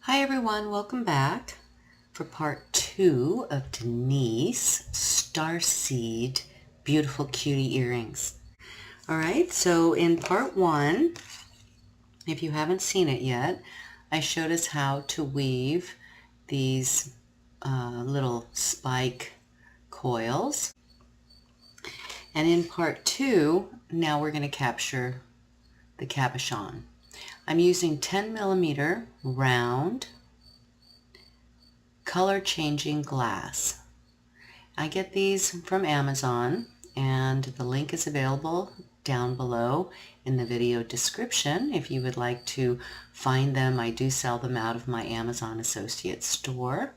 Hi everyone, welcome back for part 2 of Denise Starseed Beautiful Cutie Earrings. Alright, so in part 1, if you haven't seen it yet, I showed us how to weave these little spike coils. And in part 2, now we're going to capture the cabochon. I'm using 10mm round color changing glass. I get these from Amazon and the link is available down below in the video description if you would like to find them. I do sell them out of my Amazon associate store,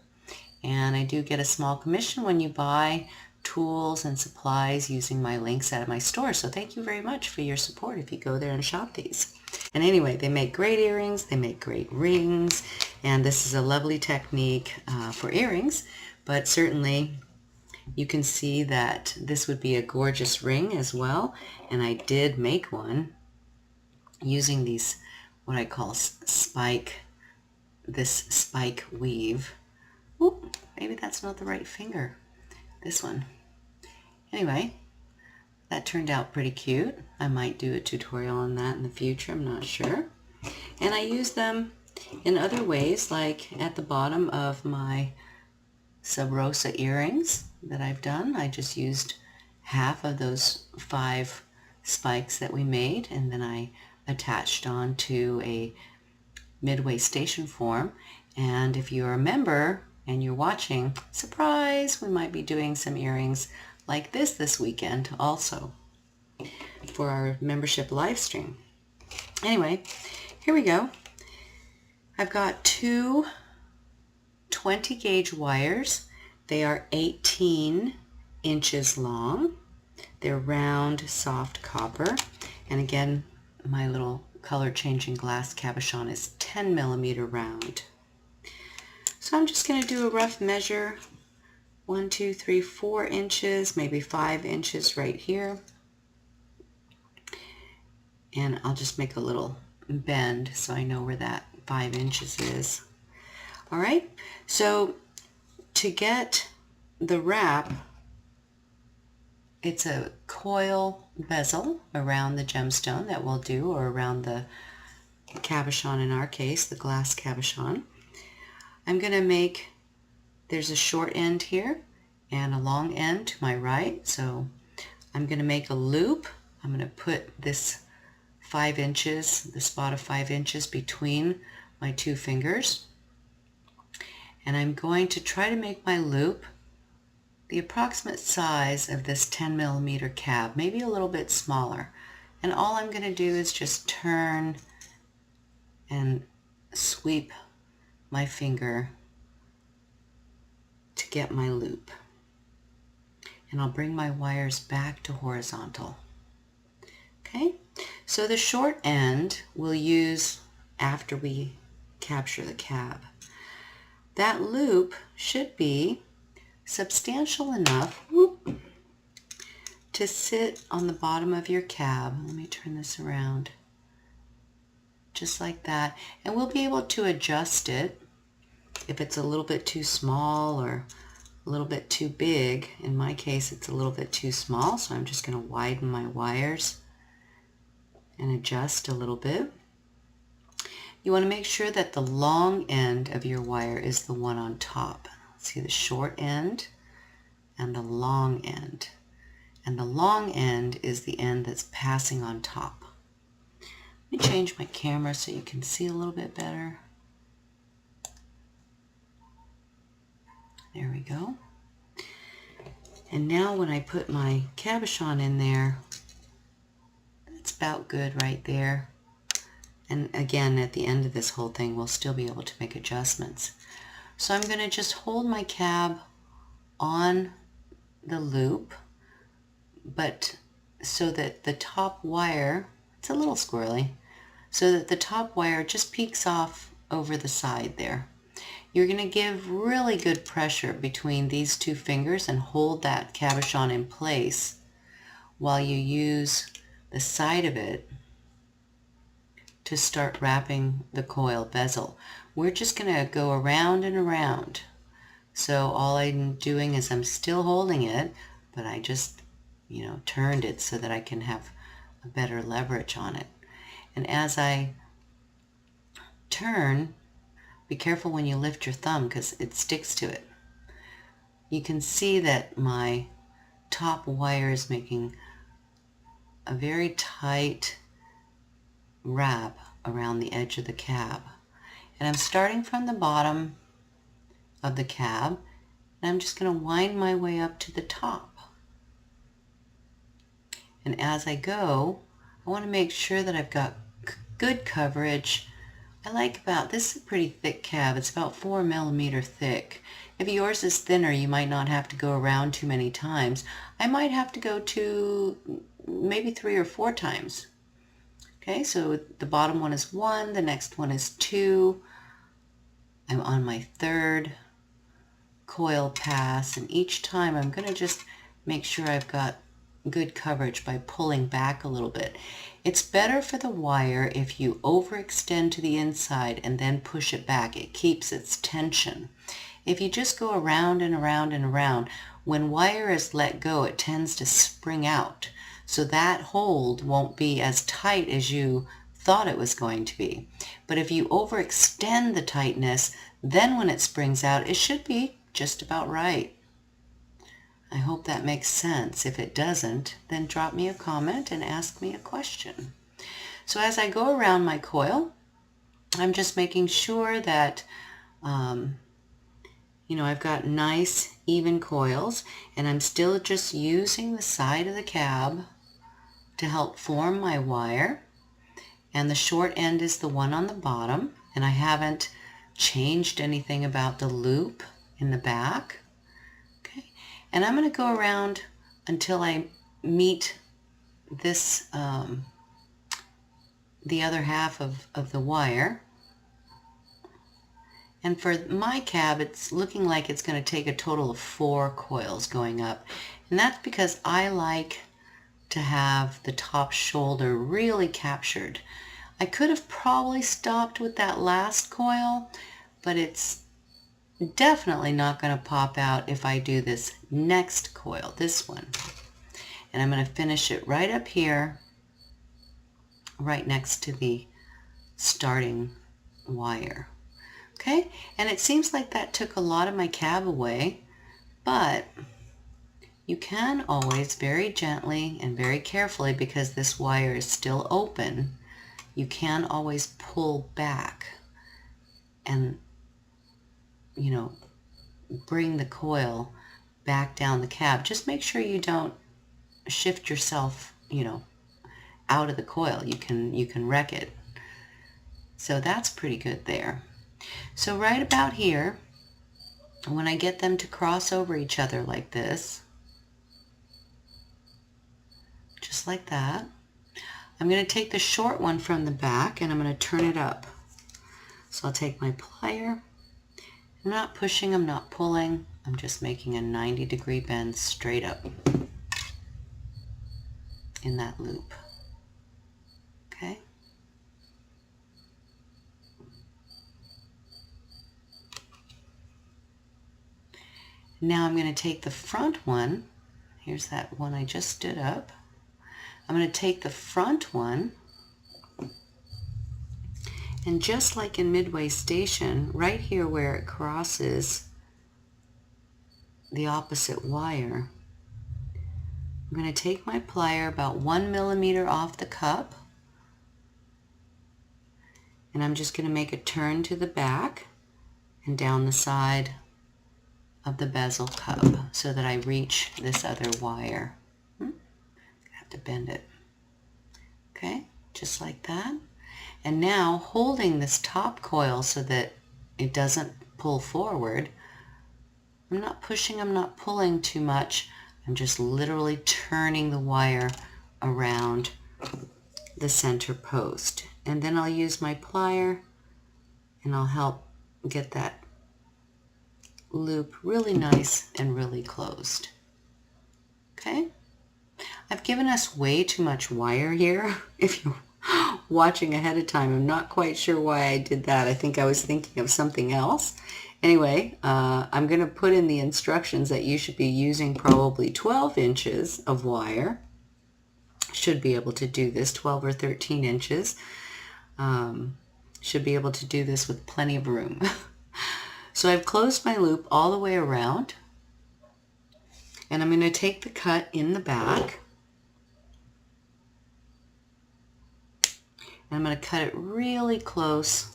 and I do get a small commission when you buy tools and supplies using my links out of my store. So thank you very much for your support if you go there and shop these. And anyway, they make great earrings, they make great rings, and this is a lovely technique for earrings, but certainly you can see that this would be a gorgeous ring as well. And I did make one using these, what I call this spike weave. Oop, maybe that's not the right finger. This one. Anyway, that turned out pretty cute. I might do a tutorial on that in the future, I'm not sure. And I use them in other ways, like at the bottom of my Sub Rosa earrings that I've done. I just used half of those 5 spikes that we made, and then I attached on to a midway station form. And if you're a member and you're watching, surprise, we might be doing some earrings like this weekend also for our membership live stream. Anyway, here we go. I've got 2 20 gauge wires. They are 18 inches long. They're round, soft copper. And again, my little color changing glass cabochon is 10mm round. So I'm just going to do a rough measure. 1, 2, 3, 4 inches, maybe 5 inches right here. And I'll just make a little bend so I know where that 5 inches is. All right, so to get the wrap, it's a coil bezel around the gemstone that we'll do, or around the cabochon in our case, the glass cabochon. I'm going to make, there's a short end here and a long end to my right, so I'm going to make a loop. I'm going to put this 5 inches, the spot of 5 inches between my 2 fingers. And I'm going to try to make my loop the approximate size of this 10mm cab, maybe a little bit smaller. And all I'm going to do is just turn and sweep my finger to get my loop. And I'll bring my wires back to horizontal. Okay, so the short end we'll use after we capture the cab. That loop should be substantial enough to sit on the bottom of your cab. Let me turn this around. Just like that. And we'll be able to adjust it if it's a little bit too small or a little bit too big. In my case, it's a little bit too small, so I'm just going to widen my wires and adjust a little bit. You want to make sure that the long end of your wire is the one on top. See the short end and the long end. And the long end is the end that's passing on top. Let me change my camera so you can see a little bit better. There we go. And now when I put my cabochon in there, that's about good right there. And again, at the end of this whole thing, we'll still be able to make adjustments. So I'm going to just hold my cab on the loop, but so that the top wire, it's a little squirrely, so that the top wire just peeks off over the side there. You're going to give really good pressure between these 2 fingers and hold that cabochon in place while you use the side of it to start wrapping the coil bezel. We're just going to go around and around. So all I'm doing is I'm still holding it, but I just, turned it so that I can have a better leverage on it. And as I turn, be careful when you lift your thumb because it sticks to it. You can see that my top wire is making a very tight wrap around the edge of the cab. And I'm starting from the bottom of the cab, and I'm just going to wind my way up to the top. And as I go, I want to make sure that I've got good coverage. I like this is a pretty thick cab. It's about 4 millimeter thick. If yours is thinner, you might not have to go around too many times. I might have to go to maybe 3 or 4 times. Okay, so the bottom one is 1, the next one is 2. I'm on my 3rd coil pass, and each time I'm going to just make sure I've got good coverage by pulling back a little bit. It's better for the wire if you overextend to the inside and then push it back. It keeps its tension. If you just go around and around and around, when wire is let go, it tends to spring out. So that hold won't be as tight as you thought it was going to be. But if you overextend the tightness, then when it springs out, it should be just about right. I hope that makes sense. If it doesn't, then drop me a comment and ask me a question. So as I go around my coil, I'm just making sure that I've got nice even coils, and I'm still just using the side of the cab to help form my wire. And the short end is the one on the bottom, and I haven't changed anything about the loop in the back. Okay, and I'm going to go around until I meet this, the other half of the wire. And for my cab, it's looking like it's going to take a total of 4 coils going up. And that's because I like to have the top shoulder really captured. I could have probably stopped with that last coil, but it's definitely not going to pop out if I do this next coil, this one. And I'm going to finish it right up here, right next to the starting wire. Okay, and it seems like that took a lot of my cab away, but you can always very gently and very carefully, because this wire is still open, you can always pull back and, bring the coil back down the cab. Just make sure you don't shift yourself, out of the coil. You can wreck it. So that's pretty good there. So right about here, when I get them to cross over each other like this, just like that, I'm going to take the short one from the back and I'm going to turn it up. So I'll take my plier. I'm not pushing, I'm not pulling, I'm just making a 90-degree bend straight up in that loop. Okay? Now I'm going to take the front one. Here's that one I just stood up. I'm going to take the front one, and just like in Midway Station, right here where it crosses the opposite wire, I'm going to take my plier about 1 millimeter off the cup, and I'm just going to make a turn to the back and down the side of the bezel cup so that I reach this other wire. I have to bend it. Okay, just like that. And now, holding this top coil so that it doesn't pull forward, I'm not pushing, I'm not pulling too much. I'm just literally turning the wire around the center post. And then I'll use my plier and I'll help get that loop really nice and really closed. Okay? I've given us way too much wire here. If you watching ahead of time. I'm not quite sure why I did that. I think I was thinking of something else. Anyway, I'm going to put in the instructions that you should be using probably 12 inches of wire. Should be able to do this, 12 or 13 inches. Should be able to do this with plenty of room. So I've closed my loop all the way around, and I'm going to take the cut in the back, and I'm going to cut it really close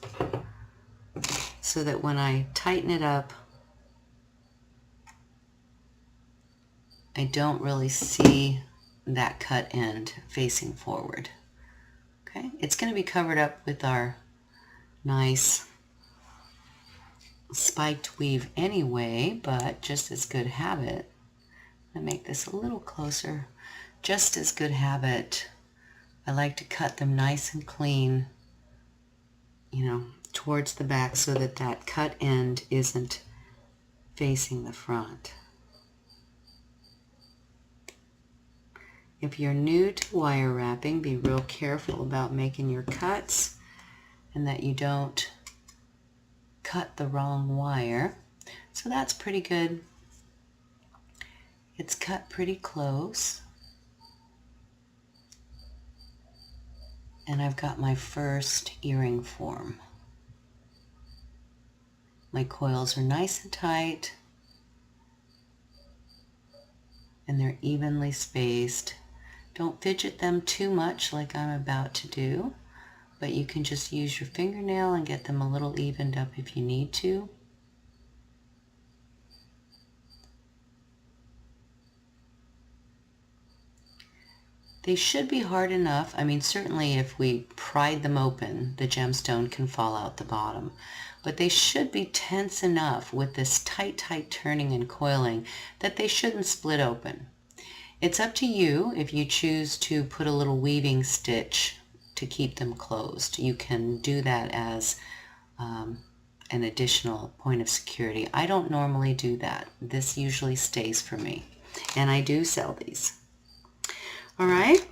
so that when I tighten it up, I don't really see that cut end facing forward. Okay, it's going to be covered up with our nice spiked weave anyway, but just as good habit, I make this a little closer, just as good habit, I like to cut them nice and clean, you know, towards the back so that that cut end isn't facing the front. If you're new to wire wrapping, be real careful about making your cuts and that you don't cut the wrong wire. So that's pretty good. It's cut pretty close. And I've got my first earring form. My coils are nice and tight, and they're evenly spaced. Don't fidget them too much like I'm about to do, but you can just use your fingernail and get them a little evened up if you need to. They should be hard enough. I mean, certainly if we pried them open, the gemstone can fall out the bottom. But they should be tense enough with this tight turning and coiling that they shouldn't split open. It's up to you if you choose to put a little weaving stitch to keep them closed. You can do that as an additional point of security. I don't normally do that. This usually stays for me, and I do sell these. All right,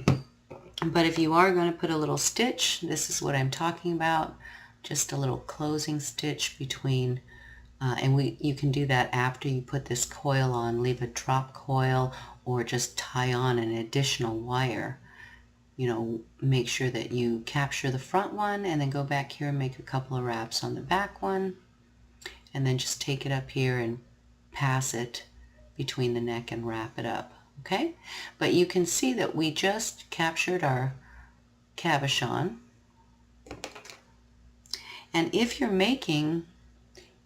but if you are going to put a little stitch, this is what I'm talking about, just a little closing stitch between, and you can do that after you put this coil on. Leave a drop coil or just tie on an additional wire. You know, make sure that you capture the front one and then go back here and make a couple of wraps on the back one, and then just take it up here and pass it between the neck and wrap it up. Okay, but you can see that we just captured our cabochon. And if you're making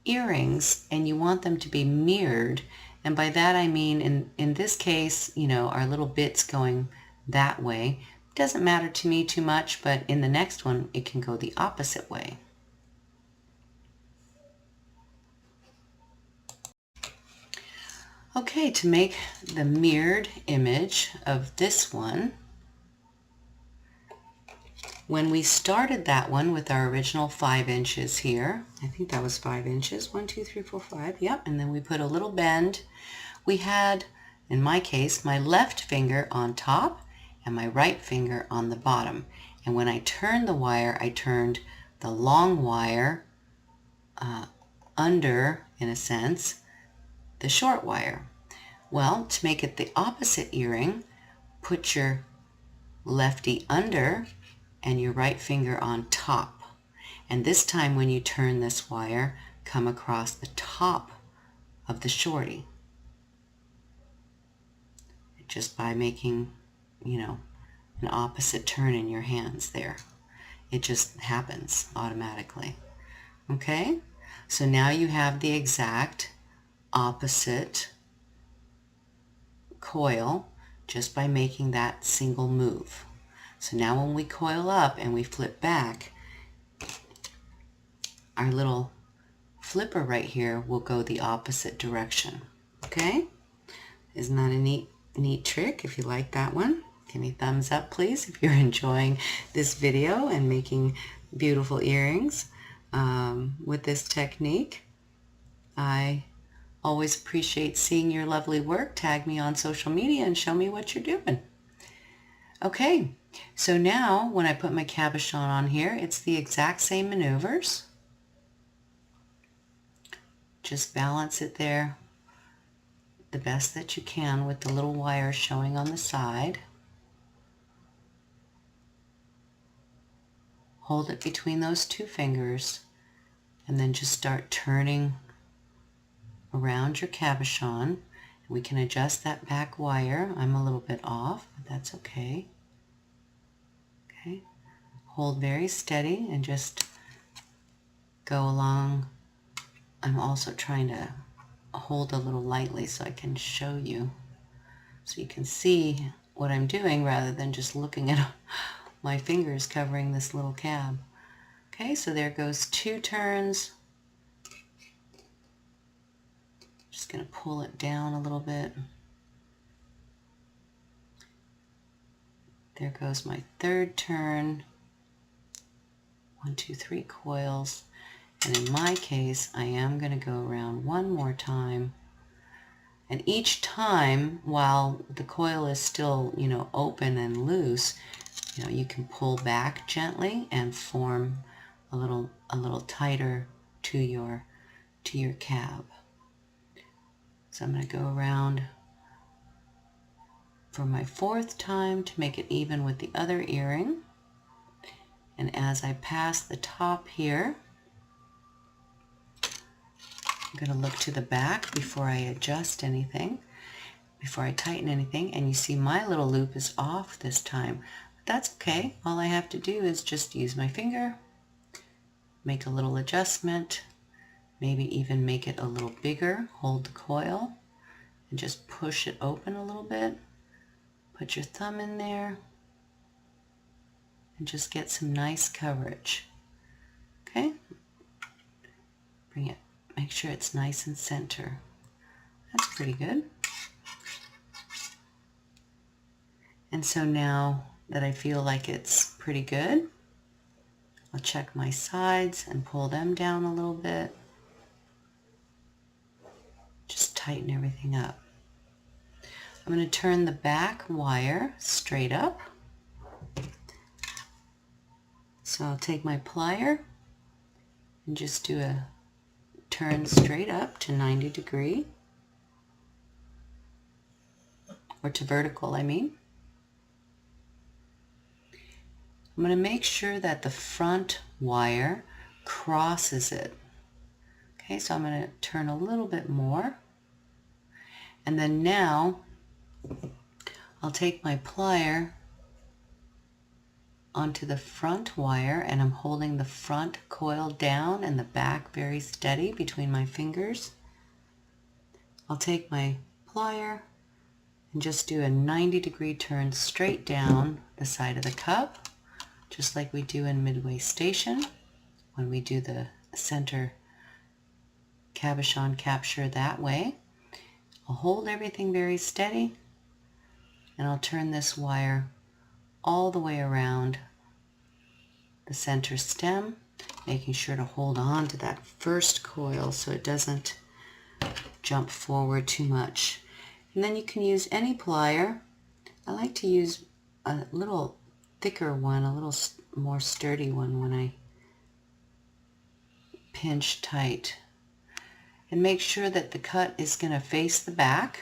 earrings and you want them to be mirrored, and by that I mean in this case, you know, our little bits going that way, doesn't matter to me too much, but in the next one it can go the opposite way. Okay, to make the mirrored image of this one, when we started that one with our original 5 inches here, I think that was 5 inches, 1, 2, 3, 4, 5, yep, and then we put a little bend. We had, in my case, my left finger on top and my right finger on the bottom. And when I turned the wire, I turned the long wire under, in a sense, the short wire. Well, to make it the opposite earring, put your lefty under and your right finger on top. And this time when you turn this wire, come across the top of the shorty. Just by making, you know, an opposite turn in your hands there. It just happens automatically. Okay? So now you have the exact opposite coil just by making that single move. So now when we coil up and we flip back, our little flipper right here will go the opposite direction. Okay? Isn't that a neat trick? If you like that one, give me a thumbs up, please, if you're enjoying this video and making beautiful earrings with this technique. I always appreciate seeing your lovely work. Tag me on social media and show me what you're doing. Okay, So now when I put my cabochon on here, it's the exact same maneuvers. Just balance it there the best that you can with the little wire showing on the side. Hold it between those two fingers and then just start turning around your cabochon. We can adjust that back wire. I'm a little bit off, but that's okay. Okay. Hold very steady and just go along. I'm also trying to hold a little lightly so I can show you, so you can see what I'm doing rather than just looking at my fingers covering this little cab. Okay, so there goes 2 turns. Just going to pull it down a little bit. There goes my 3rd turn. 1, 2, 3 coils. And in my case, I am going to go around one more time. And each time, while the coil is still, open and loose, you can pull back gently and form a little tighter to your cab. So I'm going to go around for my 4th time to make it even with the other earring. And as I pass the top here, I'm going to look to the back before I adjust anything, before I tighten anything. And you see my little loop is off this time. But that's okay. All I have to do is just use my finger, make a little adjustment, maybe even make it a little bigger, hold the coil, and just push it open a little bit. Put your thumb in there and just get some nice coverage. Okay? Bring it, make sure it's nice and center. That's pretty good. And so now that I feel like it's pretty good, I'll check my sides and pull them down a little bit. Just tighten everything up. I'm going to turn the back wire straight up. So I'll take my plier and just do a turn straight up to 90 degree, or to vertical, I mean. I'm going to make sure that the front wire crosses it. Okay, so I'm going to turn a little bit more. And then now I'll take my plier onto the front wire, and I'm holding the front coil down and the back very steady between my fingers. I'll take my plier and just do a 90-degree turn straight down the side of the cup, just like we do in midway station when we do the center cabochon capture that way. I'll hold everything very steady, and I'll turn this wire all the way around the center stem, making sure to hold on to that first coil so it doesn't jump forward too much. And then you can use any plier. I like to use a little thicker one, a little more sturdy one when I pinch tight. And make sure that the cut is going to face the back.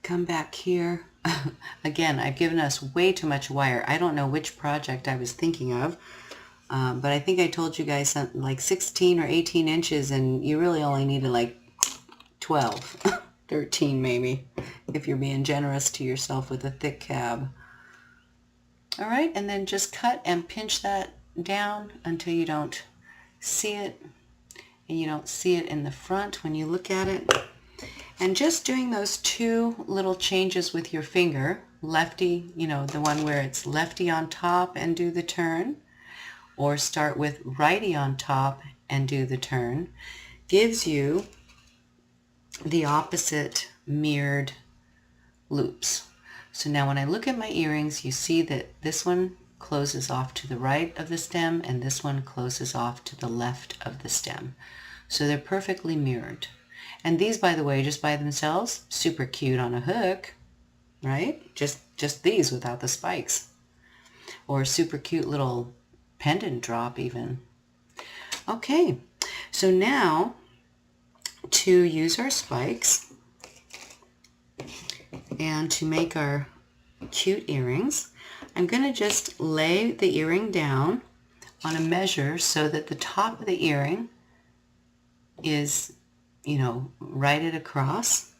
Come back here. Again, I've given us way too much wire. I don't know which project I was thinking of, but I think I told you guys something like 16 or 18 inches, and you really only needed like 12, 13 maybe, if you're being generous to yourself with a thick cab. All right, and then just cut and pinch that down until you don't see it, and you don't see it in the front when you look at it. And just doing those 2 little changes with your finger, lefty, the one where it's lefty on top and do the turn, or start with righty on top and do the turn, gives you the opposite mirrored loops. So now when I look at my earrings, you see that this one closes off to the right of the stem and this one closes off to the left of the stem. So they're perfectly mirrored. And these, by the way, just by themselves, super cute on a hook, right? Just just these without the spikes. Or a super cute little pendant drop even. Okay, so now to use our spikes and to make our cute earrings, I'm going to just lay the earring down on a measure so that the top of the earring is, you know, righted across.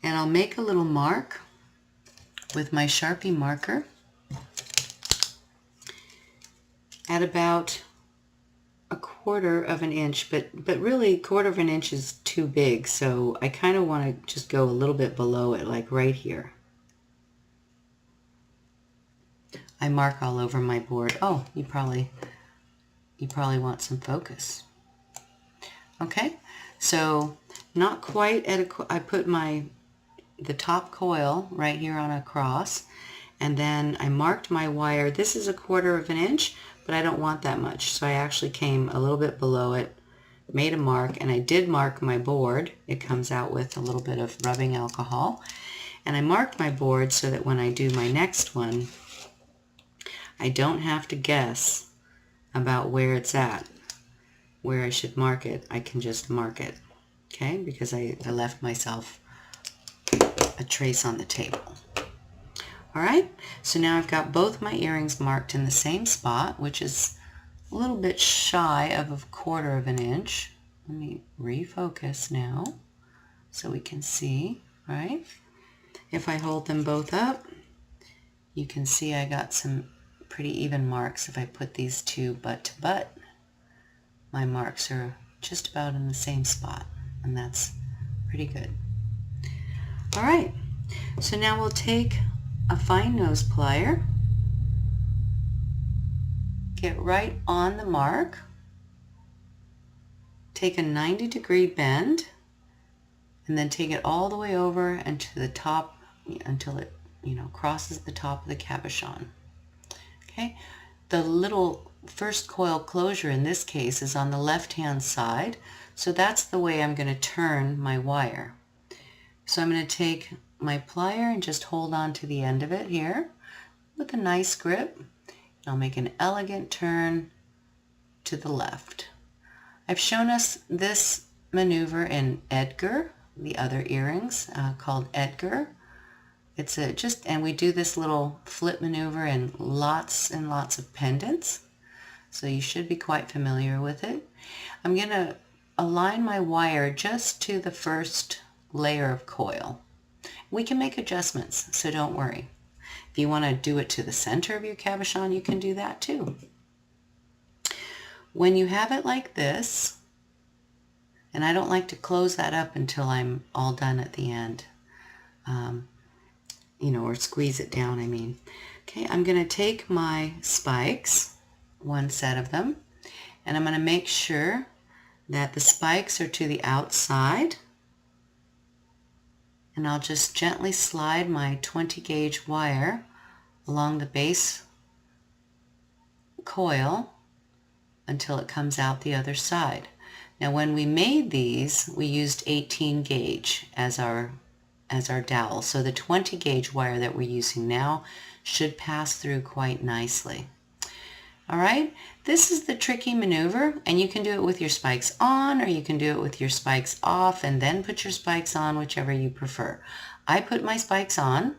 And I'll make a little mark with my Sharpie marker at about a 1/4 of an inch, but really 1/4 of an inch is too big, so I kind of want to just go a little bit below it, like right here. I mark all over my board. Oh, you probably want some focus. Okay, so not quite at I put the top coil right here on a cross, and then I marked my wire. This is a 1/4 of an inch, but I don't want that much, so I actually came a little bit below it, made a mark, and I did mark my board. It comes out with a little bit of rubbing alcohol, and I marked my board so that when I do my next one, I don't have to guess about where it's at, where I should mark it. I can just mark it, okay, because I left myself a trace on the table. All right, so now I've got both my earrings marked in the same spot, which is a little bit shy of a 1/4 of an inch. Let me refocus now so we can see, right? If I hold them both up, you can see I got some pretty even marks. If I put these two butt to butt, my marks are just about in the same spot, and that's pretty good. All right, so now we'll take a fine nose plier, get right on the mark, take a 90-degree bend, and then take it all the way over and to the top until it, you know, crosses the top of the cabochon. Okay, the little first coil closure in this case is on the left-hand side, so that's the way I'm going to turn my wire. So I'm going to take my plier and just hold on to the end of it here with a nice grip. I'll make an elegant turn to the left. I've shown us this maneuver in Edgar, the other earrings called Edgar. It's and we do this little flip maneuver in lots and lots of pendants, so you should be quite familiar with it. I'm going to align my wire just to the first layer of coil. We can make adjustments, so don't worry. If you want to do it to the center of your cabochon, you can do that too. When you have it like this, and I don't like to close that up until I'm all done at the end, you know, or squeeze it down, I mean. Okay, I'm going to take my spikes, one set of them, and I'm going to make sure that the spikes are to the outside, and I'll just gently slide my 20 gauge wire along the base coil until it comes out the other side. Now when we made these, we used 18 gauge as our dowel, so the 20 gauge wire that we're using now should pass through quite nicely. All right, this is the tricky maneuver, and you can do it with your spikes on, or you can do it with your spikes off and then put your spikes on, whichever you prefer. I put my spikes on,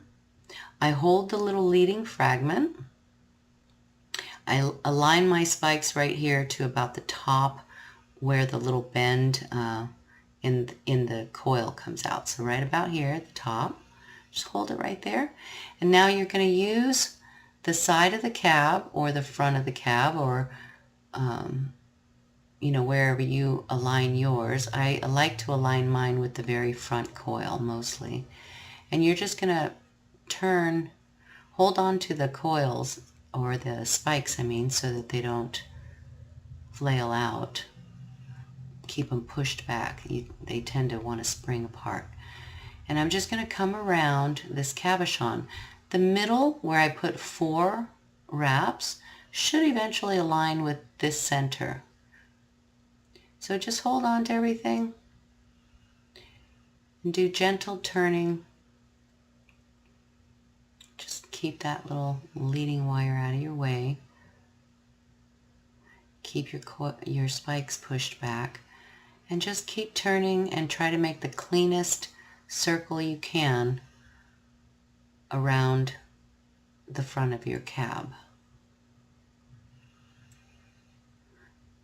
I hold the little leading fragment, I align my spikes right here to about the top where the little bend in the coil comes out. So right about here at the top, just hold it right there. And now you're going to use the side of the cab or the front of the cab, or you know, wherever you align yours. I like to align mine with the very front coil mostly. And you're just going to turn, hold on to the coils, or the spikes I mean, so that they don't flail out. Keep them pushed back. They tend to want to spring apart. And I'm just going to come around this cabochon. The middle, where I put 4 wraps, should eventually align with this center. So just hold on to everything and do gentle turning. Just keep that little leading wire out of your way. Keep your spikes pushed back, and just keep turning and try to make the cleanest circle you can around the front of your cab.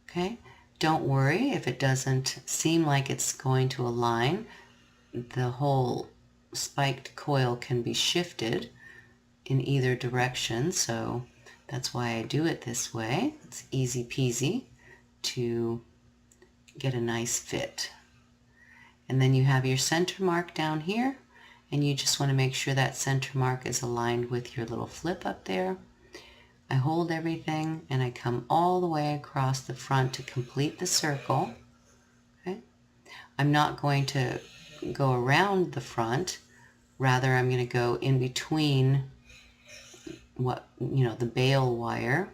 Okay, don't worry if it doesn't seem like it's going to align. The whole spiked coil can be shifted in either direction, so that's why I do it this way. It's easy peasy to get a nice fit. And then you have your center mark down here, and you just want to make sure that center mark is aligned with your little flip up there. I hold everything and I come all the way across the front to complete the circle. Okay? I'm not going to go around the front, rather I'm going to go in between the bail wire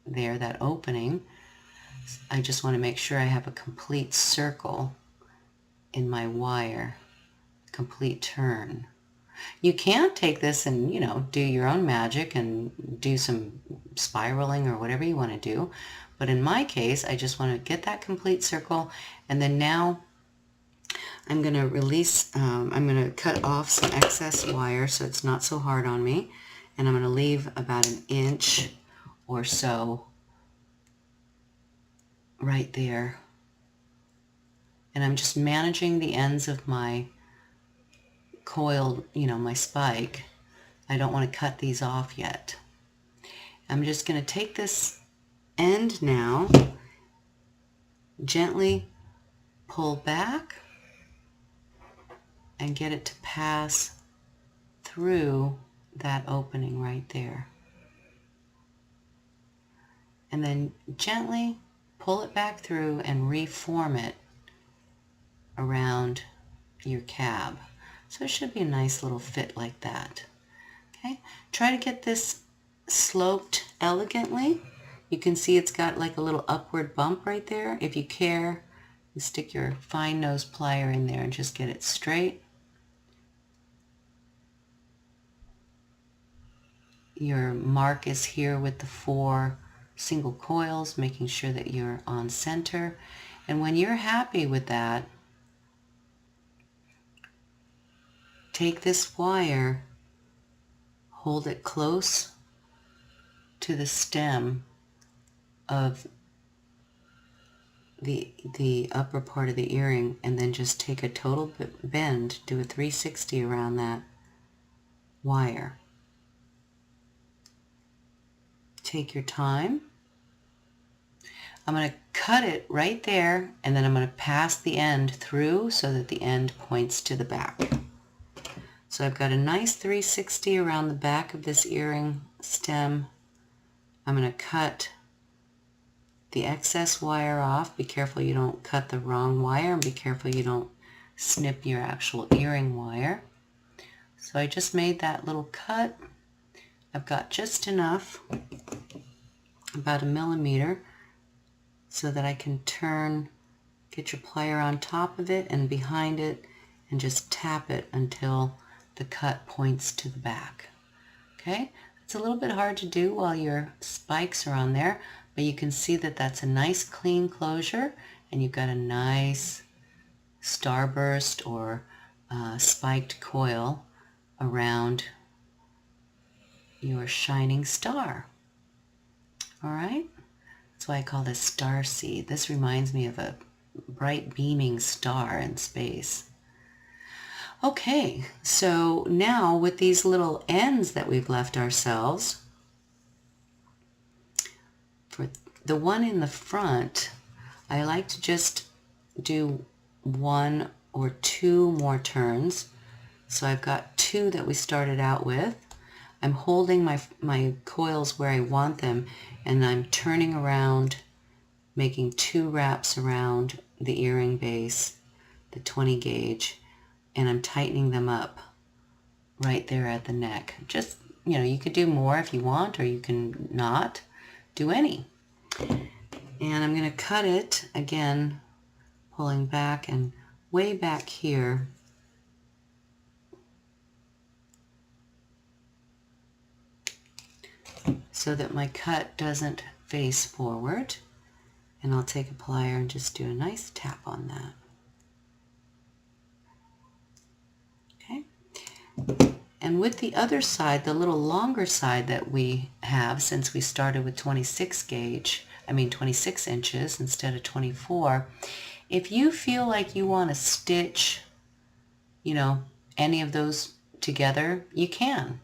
there, that opening. I just want to make sure I have a complete circle in my wire, complete turn. You can take this and, do your own magic and do some spiraling or whatever you want to do. But in my case, I just want to get that complete circle, and then now I'm going to release, I'm going to cut off some excess wire so it's not so hard on me, and I'm going to leave about 1 inch or so right there. And I'm just managing the ends of my coil, my spike. I don't want to cut these off yet. I'm just going to take this end now, gently pull back and get it to pass through that opening right there. And then gently pull it back through and reform it around your cab. So it should be a nice little fit like that. Okay, try to get this sloped elegantly. You can see it's got like a little upward bump right there. If you care, you stick your fine nose plier in there and just get it straight. Your mark is here with the 4 single coils, making sure that you're on center. And when you're happy with that, take this wire, hold it close to the stem of the upper part of the earring, and then just take a total bend, do a 360 around that wire. Take your time. I'm going to cut it right there, and then I'm going to pass the end through so that the end points to the back. So I've got a nice 360 around the back of this earring stem. I'm going to cut the excess wire off. Be careful you don't cut the wrong wire, and be careful you don't snip your actual earring wire. So I just made that little cut. I've got just enough, about 1 millimeter, so that I can turn, get your plier on top of it and behind it, and just tap it until the cut points to the back. Okay, it's a little bit hard to do while your spikes are on there, but you can see that that's a nice clean closure, and you've got a nice starburst or spiked coil around your shining star. All right, that's why I call this star seed. This reminds me of a bright beaming star in space. Okay, so now with these little ends that we've left ourselves, for the one in the front, I like to just do 1 or 2 more turns. So I've got 2 that we started out with. I'm holding my coils where I want them, and I'm turning around, making 2 wraps around the earring base, the 20 gauge, and I'm tightening them up right there at the neck. Just, you could do more if you want, or you can not do any. And I'm going to cut it, again, pulling back, and way back here, so that my cut doesn't face forward. And I'll take a plier and just do a nice tap on that. Okay. And with the other side, the little longer side that we have, since we started with 26 inches instead of 24, if you feel like you want to stitch, you know, any of those together, you can.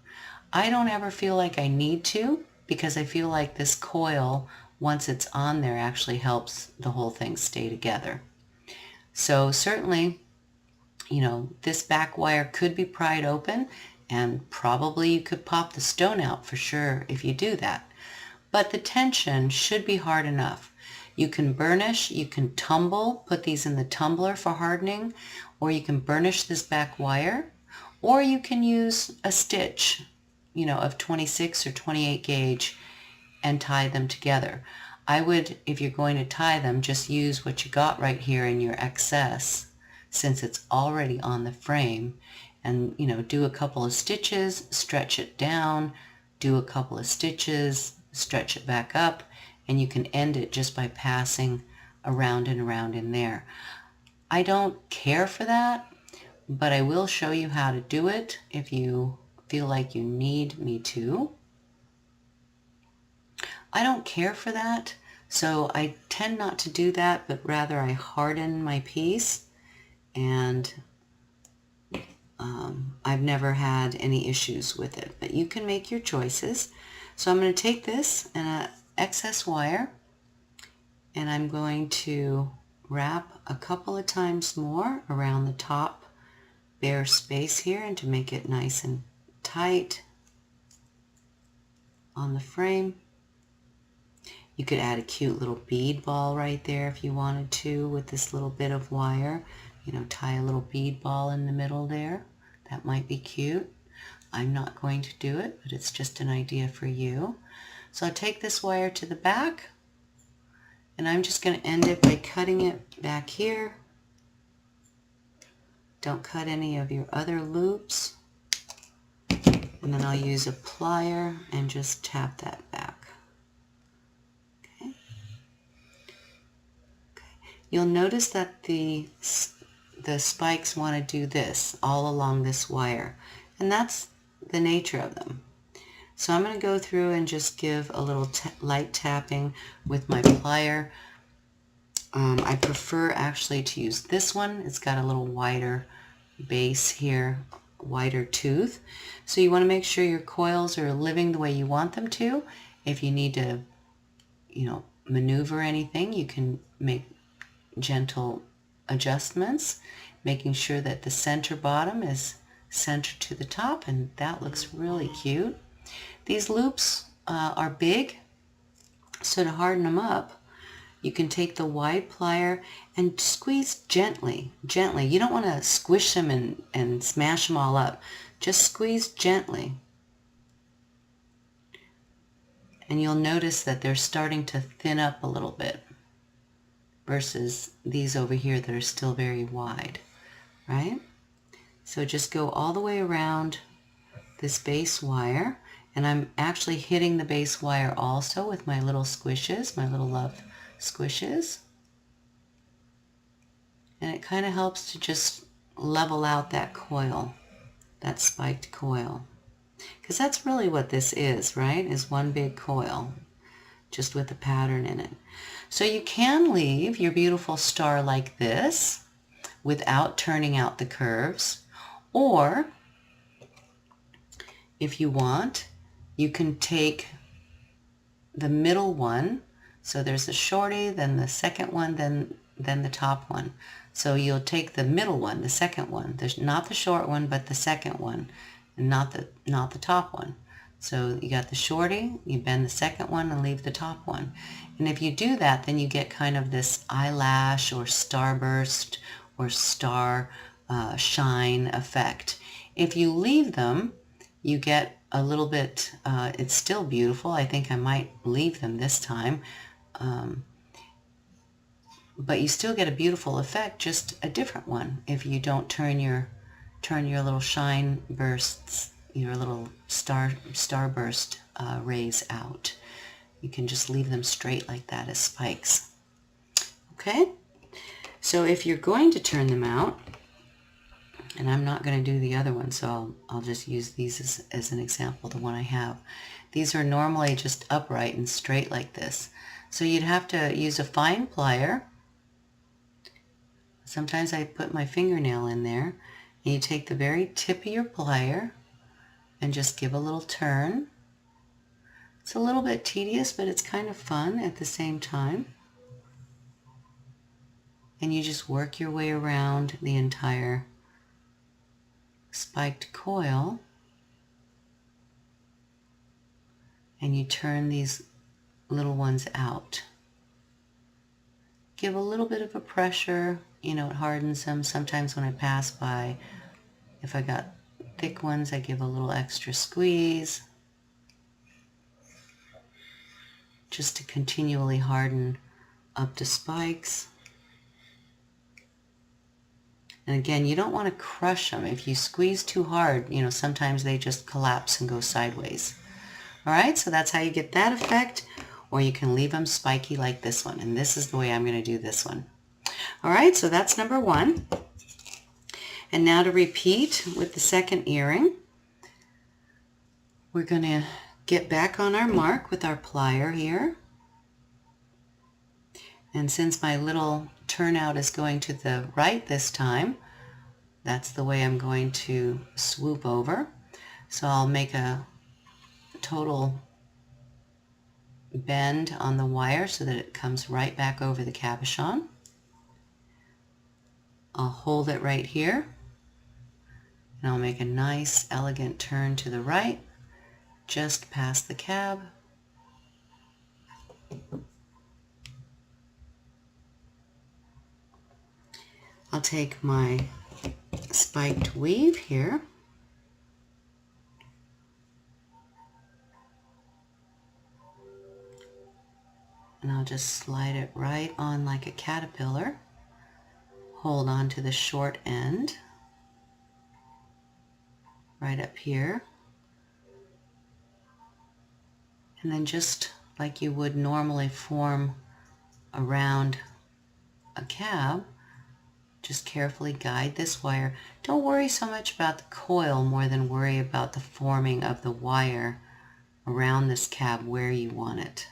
I don't ever feel like I need to, because I feel like this coil, once it's on there, actually helps the whole thing stay together. So certainly, you know, this back wire could be pried open, and probably you could pop the stone out for sure if you do that. But the tension should be hard enough. You can burnish, you can tumble, put these in the tumbler for hardening, or you can burnish this back wire, or you can use a stitch, you know, of 26 or 28 gauge and tie them together. I would, if you're going to tie them, just use what you got right here in your excess, since it's already on the frame, and, you know, do a couple of stitches, stretch it down, do a couple of stitches, stretch it back up, and you can end it just by passing around and around in there. I don't care for that, but I will show you how to do it if you feel like you need me to. I don't care for that, so I tend not to do that, but rather I harden my piece, and I've never had any issues with it, but you can make your choices. So I'm going to take this and an excess wire, and I'm going to wrap a couple of times more around the top bare space here, and to make it nice and tight on the frame. You could add a cute little bead ball right there if you wanted to with this little bit of wire. You know, tie a little bead ball in the middle there. That might be cute. I'm not going to do it, but it's just an idea for you. So I'll take this wire to the back, and I'm just going to end it by cutting it back here. Don't cut any of your other loops. And then I'll use a plier and just tap that back. Okay. Okay. You'll notice that the spikes want to do this all along this wire, and that's the nature of them. So I'm going to go through and just give a little light tapping with my plier. I prefer actually to use this one. It's got a little wider base here, wider tooth. So you want to make sure your coils are living the way you want them to. If you need to, you know, maneuver anything, you can make gentle adjustments, making sure that the center bottom is centered to the top, and that looks really cute. These loops are big, so to harden them up, you can take the wide plier and squeeze gently, gently. You don't want to squish them and smash them all up. Just squeeze gently. And you'll notice that they're starting to thin up a little bit versus these over here that are still very wide, right? So just go all the way around this base wire, and I'm actually hitting the base wire also with my little squishes, my little love squishes. And it kind of helps to just level out that coil, that spiked coil. Because that's really what this is, right? Is one big coil, just with a pattern in it. So you can leave your beautiful star like this without turning out the curves, or if you want, you can take the middle one. So there's the shorty, then the second one, then the top one. So you'll take the middle one, the second one. There's not the short one, but the second one, and not the top one. So you got the shorty, you bend the second one and leave the top one. And if you do that, then you get kind of this eyelash or starburst or star shine effect. If you leave them, you get a little bit, it's still beautiful. I think I might leave them this time. But you still get a beautiful effect, just a different one if you don't turn your little shine bursts, your little starburst rays out. You can just leave them straight like that as spikes. Okay, so if you're going to turn them out, and I'm not going to do the other one, so I'll just use these as an example, the one I have. These are normally just upright and straight like this. So you'd have to use a fine plier. Sometimes I put my fingernail in there, and you take the very tip of your plier and just give a little turn. It's a little bit tedious, but it's kind of fun at the same time. And you just work your way around the entire spiked coil, and you turn these little ones out. Give a little bit of a pressure, you know, it hardens them. Sometimes when I pass by, if I got thick ones, I give a little extra squeeze just to continually harden up the spikes. And again, you don't want to crush them. If you squeeze too hard, you know, sometimes they just collapse and go sideways. All right, so that's how you get that effect, or you can leave them spiky like this one. And this is the way I'm going to do this one. All right, so that's number one. And now to repeat with the second earring, we're going to get back on our mark with our plier here. And since my little turnout is going to the right this time, that's the way I'm going to swoop over. So I'll make a total bend on the wire so that it comes right back over the cabochon. I'll hold it right here, and I'll make a nice elegant turn to the right, just past the cab. I'll take my spiked weave here, and I'll just slide it right on like a caterpillar. Hold on to the short end right up here, and then just like you would normally form around a cab, just carefully guide this wire. Don't worry so much about the coil more than worry about the forming of the wire around this cab where you want it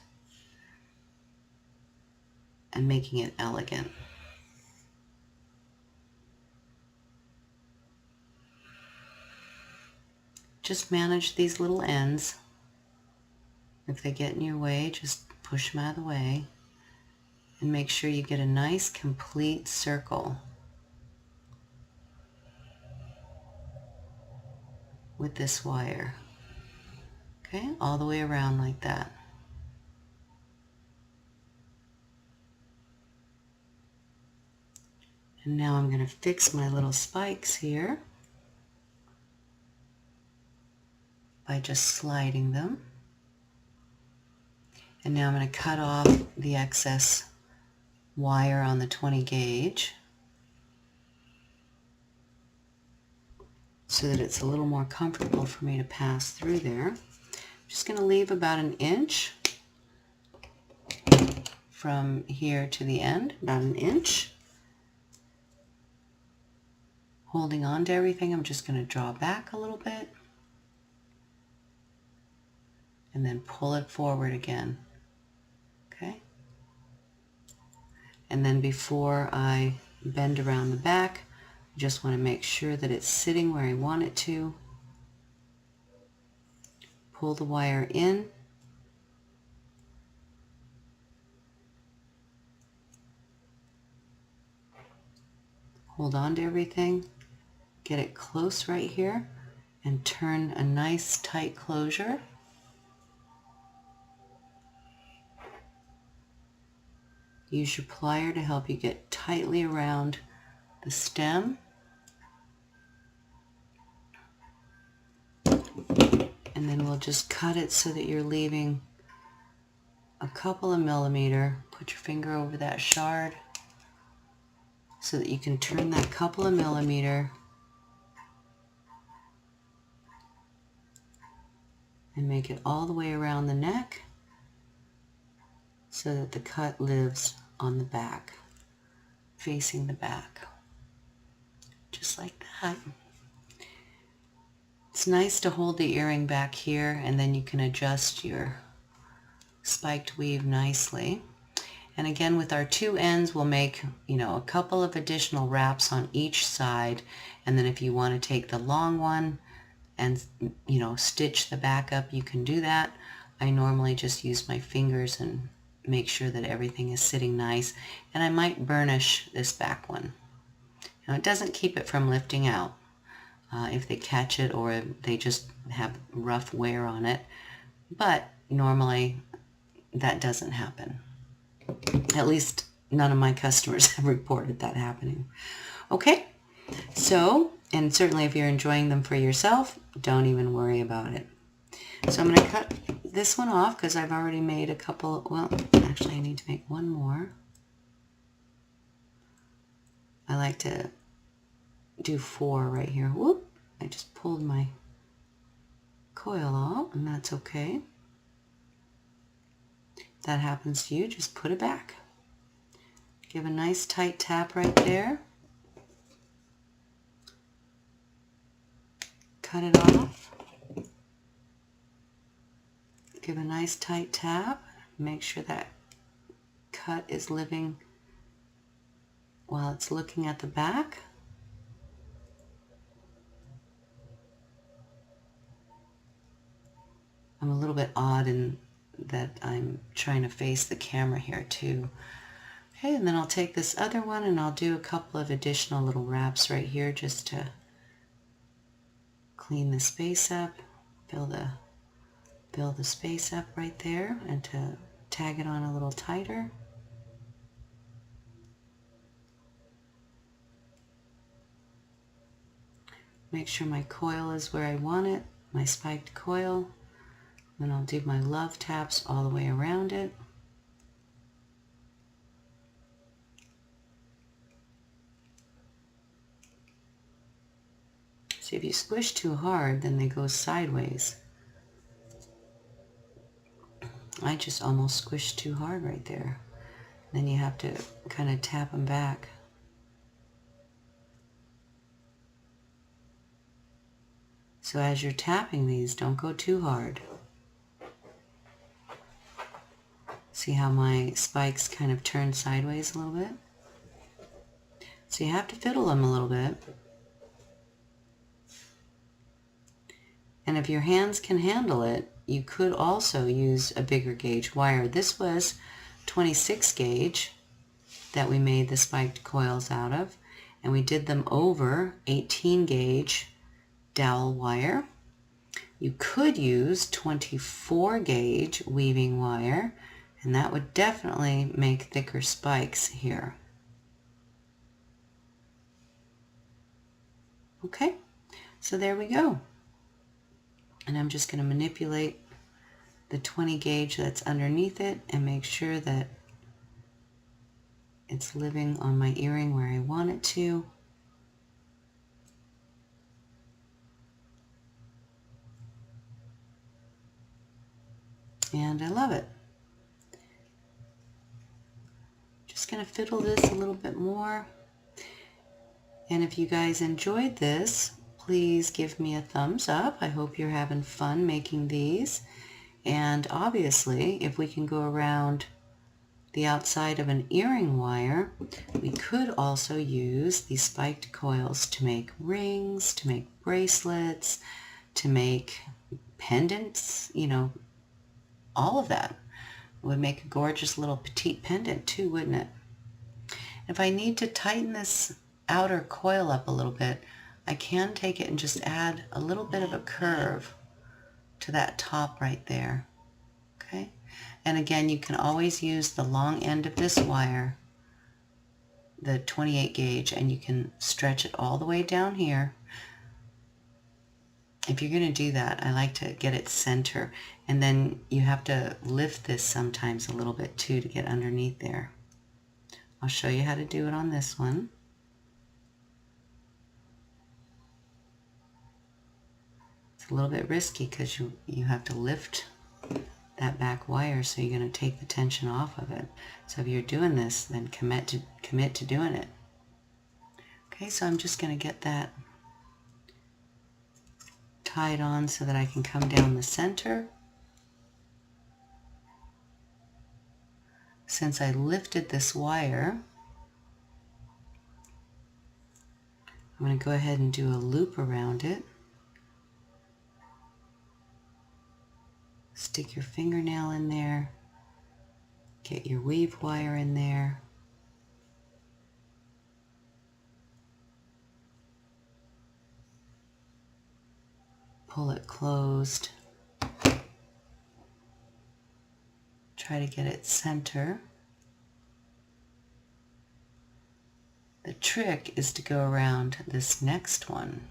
and making it elegant. Just manage these little ends. If they get in your way, just push them out of the way and make sure you get a nice complete circle with this wire. Okay, all the way around like that. And now I'm going to fix my little spikes here by just sliding them. And now I'm going to cut off the excess wire on the 20 gauge so that it's a little more comfortable for me to pass through there. I'm just going to leave about an inch from here to the end, about an inch. Holding on to everything, I'm just going to draw back a little bit and then pull it forward again. Okay? And then before I bend around the back, I just want to make sure that it's sitting where I want it to. Pull the wire in. Hold on to everything. Get it close right here and turn a nice tight closure. Use your plier to help you get tightly around the stem. And then we'll just cut it so that you're leaving a couple of millimeters. Put your finger over that shard so that you can turn that couple of millimeters and make it all the way around the neck so that the cut lives on the back, facing the back, just like that. It's nice to hold the earring back here, and then you can adjust your spiked weave nicely. And again, with our two ends, we'll make, a couple of additional wraps on each side. And then if you want to take the long one and, stitch the back up, you can do that. I normally just use my fingers and make sure that everything is sitting nice. And I might burnish this back one. Now, it doesn't keep it from lifting out if they catch it or they just have rough wear on it. But normally that doesn't happen. At least none of my customers have reported that happening. Okay, so, and certainly if you're enjoying them for yourself, don't even worry about it. So I'm going to cut this one off because I've already made a couple, well, actually I need to make one more. I like to do 4 right here. Whoop, I just pulled my coil off, and that's okay. If that happens to you, just put it back. Give a nice tight tap right there. Cut it off. Give a nice tight tap. Make sure that cut is living while it's looking at the back. I'm a little bit odd in that I'm trying to face the camera here too. Okay, and then I'll take this other one and I'll do a couple of additional little wraps right here just to clean the space up, fill the space up right there, and to tag it on a little tighter. Make sure my coil is where I want it, my spiked coil. Then I'll do my love taps all the way around it. See, if you squish too hard, then they go sideways. I just almost squished too hard right there. Then you have to kind of tap them back. So as you're tapping these, don't go too hard. See how my spikes kind of turn sideways a little bit? So you have to fiddle them a little bit. And if your hands can handle it, you could also use a bigger gauge wire. This was 26 gauge that we made the spiked coils out of, and we did them over 18 gauge dowel wire. You could use 24 gauge weaving wire, and that would definitely make thicker spikes here. Okay, so there we go. And I'm just going to manipulate the 20 gauge that's underneath it and make sure that it's living on my earring where I want it to. And I love it. Just going to fiddle this a little bit more. And if you guys enjoyed this, please give me a thumbs up. I hope you're having fun making these. And obviously, if we can go around the outside of an earring wire, we could also use these spiked coils to make rings, to make bracelets, to make pendants, all of that. It would make a gorgeous little petite pendant too, wouldn't it? If I need to tighten this outer coil up a little bit, I can take it and just add a little bit of a curve to that top right there. Okay? And again, you can always use the long end of this wire, the 28 gauge, and you can stretch it all the way down here. If you're going to do that, I like to get it center, and then you have to lift this sometimes a little bit too to get underneath there. I'll show you how to do it on this one. It's a little bit risky because you have to lift that back wire, so you're going to take the tension off of it. So if you're doing this, then commit to doing it. Okay, so I'm just going to get that tied on so that I can come down the center. Since I lifted this wire, I'm going to go ahead and do a loop around it. Stick your fingernail in there, get your weave wire in there, pull it closed, try to get it center. The trick is to go around this next one,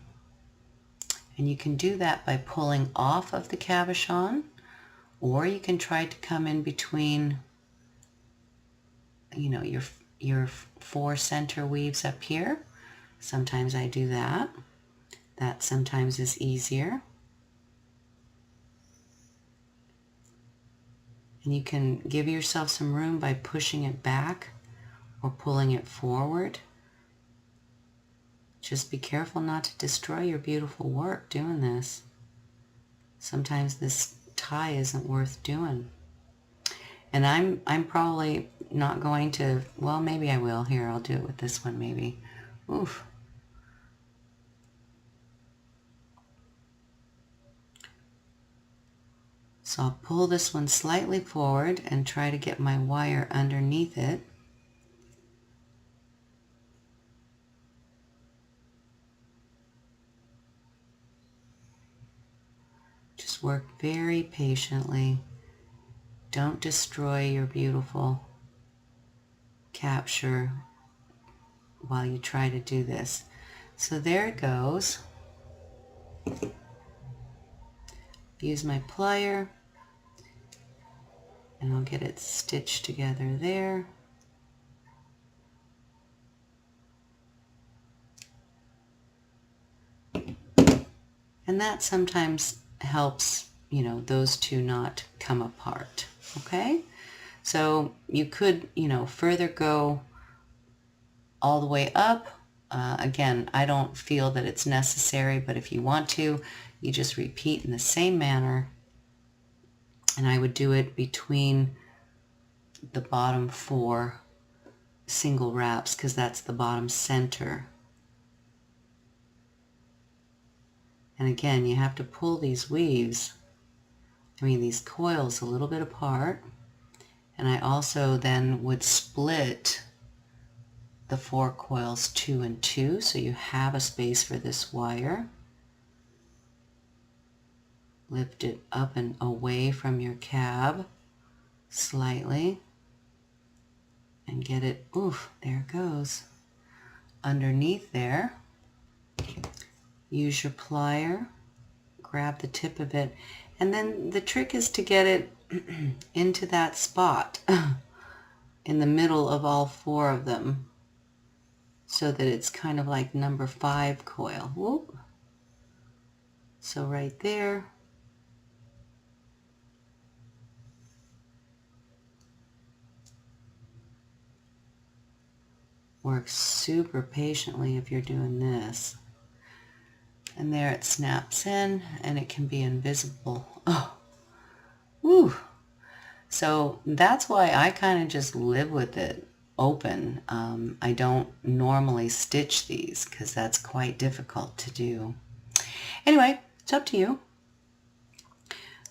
and you can do that by pulling off of the cabochon, or you can try to come in between, you know, your 4 center weaves up here. Sometimes I do that. That sometimes is easier. And you can give yourself some room by pushing it back or pulling it forward. Just be careful not to destroy your beautiful work doing this. Sometimes this tie isn't worth doing. And I'm probably not going to, well, maybe I will. Here, I'll do it with this one maybe. Oof. So I'll pull this one slightly forward and try to get my wire underneath it. Just work very patiently. Don't destroy your beautiful capture while you try to do this. So there it goes. Use my plier and I'll get it stitched together there. And that sometimes helps, you know, those two not come apart. Okay? So you could, you know, further go all the way up. Again, I don't feel that it's necessary, but if you want to, you just repeat in the same manner. And I would do it between the bottom 4 single wraps because that's the bottom center. And again, you have to pull these weaves, these coils a little bit apart. And I also then would split the 4 coils 2 and 2 so you have a space for this wire. Lift it up and away from your cab slightly and get it, oof, there it goes, underneath there. Use your plier, grab the tip of it, and then the trick is to get it into that spot in the middle of all 4 of them so that it's kind of like number 5 coil. Whoop. So right there. Work super patiently if you're doing this. And there it snaps in and it can be invisible. Oh, woo. So that's why I kind of just live with it open. I don't normally stitch these because that's quite difficult to do. Anyway, it's up to you.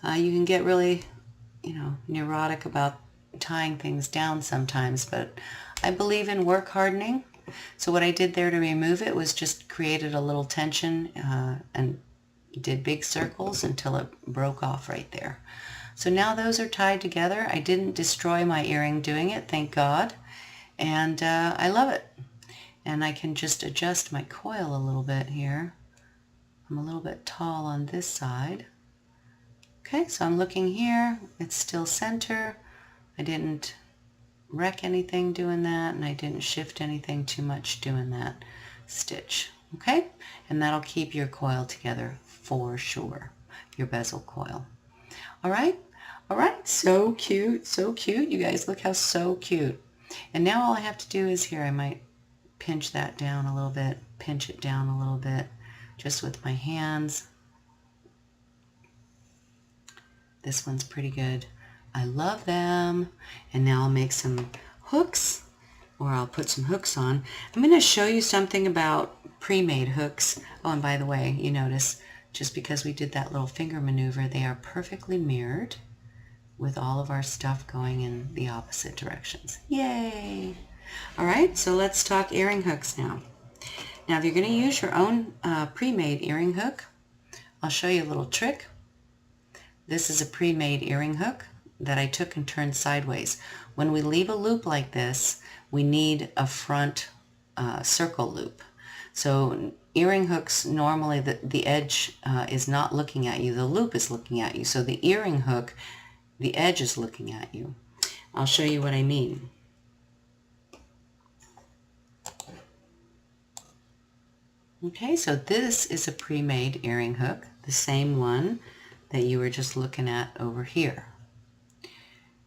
You can get really, neurotic about tying things down sometimes, but I believe in work hardening. So what I did there to remove it was just created a little tension and did big circles until it broke off right there. So now those are tied together. I didn't destroy my earring doing it, thank God. And I love it. And I can just adjust my coil a little bit here. I'm a little bit tall on this side. Okay, so I'm looking here. It's still center. I didn't wreck anything doing that, and I didn't shift anything too much doing that stitch. Okay, and that'll keep your coil together for sure. your bezel coil. All right? All right, so cute, so cute. You guys, look how so cute. And now all I have to do is here, I might pinch that down a little bit, pinch it down a little bit, just with my hands. This one's pretty good. I love them. And now I'll make some hooks, or I'll put some hooks on. I'm going to show you something about pre-made hooks. Oh, and by the way, you notice, just because we did that little finger maneuver, they are perfectly mirrored with all of our stuff going in the opposite directions. Yay! All right, so let's talk earring hooks now. Now, if you're going to use your own pre-made earring hook, I'll show you a little trick. This is a pre-made earring hook that I took and turned sideways. When we leave a loop like this, we need a front circle loop. So earring hooks, normally the edge is not looking at you, the loop is looking at you. So the earring hook, the edge is looking at you. I'll show you what I mean. Okay, so this is a pre-made earring hook, the same one that you were just looking at over here.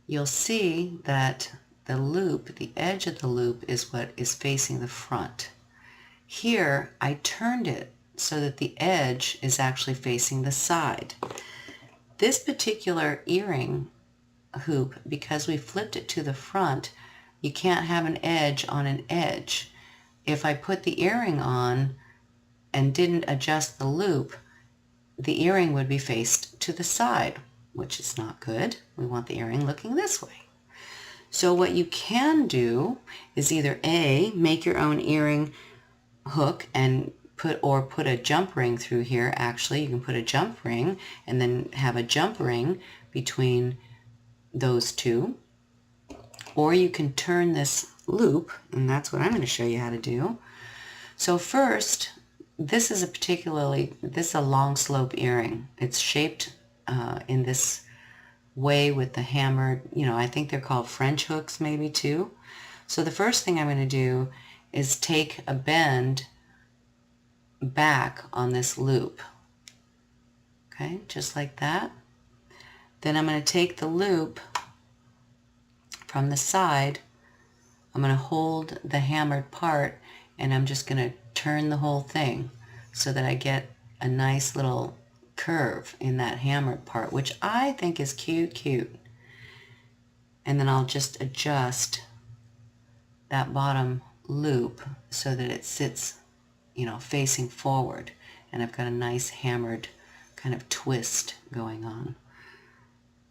You'll see that the loop, the edge of the loop, is what is facing the front. Here, I turned it so that the edge is actually facing the side. This particular earring hoop, because we flipped it to the front, you can't have an edge on an edge. If I put the earring on and didn't adjust the loop, the earring would be faced to the side, which is not good. We want the earring looking this way. So what you can do is either A, make your own earring hook and put a jump ring through here. Actually, you can put a jump ring and then have a jump ring between those two. Or you can turn this loop, and that's what I'm going to show you how to do. So first, this is a long slope earring. It's shaped in this way with the hammered, I think they're called French hooks maybe too. So the first thing I'm going to do is take a bend back on this loop. Okay, just like that. Then I'm going to take the loop from the side. I'm going to hold the hammered part and I'm just going to turn the whole thing so that I get a nice little curve in that hammered part, which I think is cute. And then I'll just adjust that bottom loop so that it sits, facing forward, and I've got a nice hammered kind of twist going on.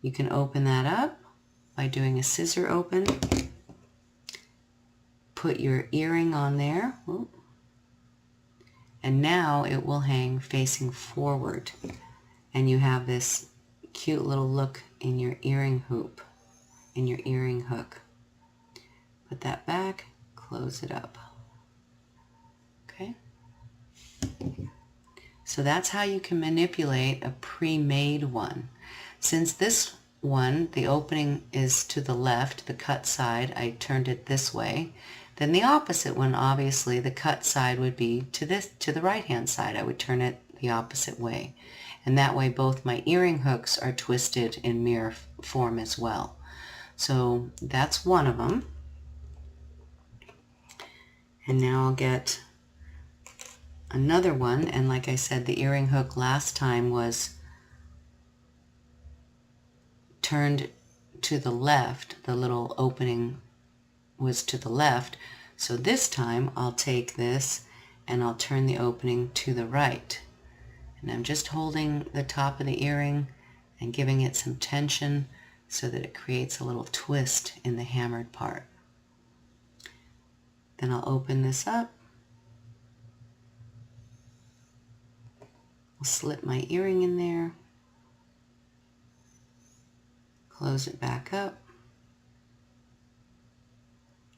You can open that up by doing a scissor open. Put your earring on there. Ooh. And now it will hang facing forward, and you have this cute little look in your earring hoop, in your earring hook. Put that back, close it up. Okay? So that's how you can manipulate a pre-made one. Since this one, the opening is to the left, the cut side, I turned it this way. Then the opposite one, obviously, the cut side would be to the right-hand side. I would turn it the opposite way. And that way both my earring hooks are twisted in mirror form as well. So that's one of them. And now I'll get another one, and like I said, the earring hook last time was turned to the left. The little opening was to the left. So this time I'll take this and I'll turn the opening to the right. And I'm just holding the top of the earring and giving it some tension so that it creates a little twist in the hammered part. Then I'll open this up. I'll slip my earring in there. Close it back up.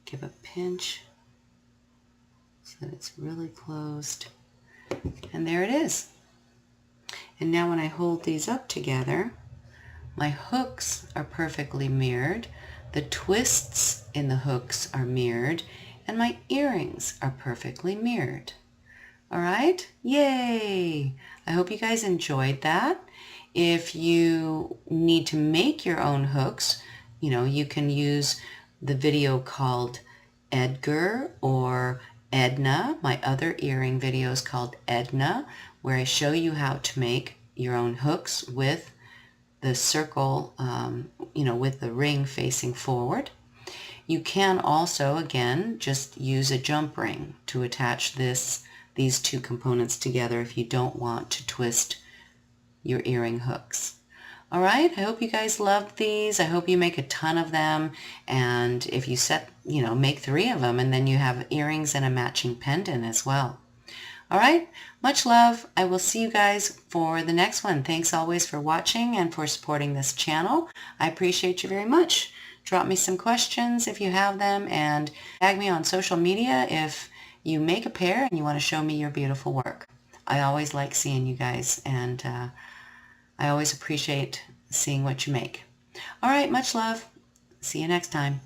Give a pinch so that it's really closed. And there it is. And now when I hold these up together, my hooks are perfectly mirrored. The twists in the hooks are mirrored. And my earrings are perfectly mirrored. All right? Yay! I hope you guys enjoyed that. If you need to make your own hooks, you can use the video called Edgar or Edna. My other earring video is called Edna, where I show you how to make your own hooks with the circle, with the ring facing forward. You can also, again, just use a jump ring to attach these two components together if you don't want to twist your earring hooks. All right, I hope you guys loved these. I hope you make a ton of them. And if you make 3 of them, and then you have earrings and a matching pendant as well. All right, much love. I will see you guys for the next one. Thanks always for watching and for supporting this channel. I appreciate you very much. Drop me some questions if you have them, and tag me on social media if you make a pair and you want to show me your beautiful work. I always like seeing you guys, and I always appreciate seeing what you make. All right, much love. See you next time.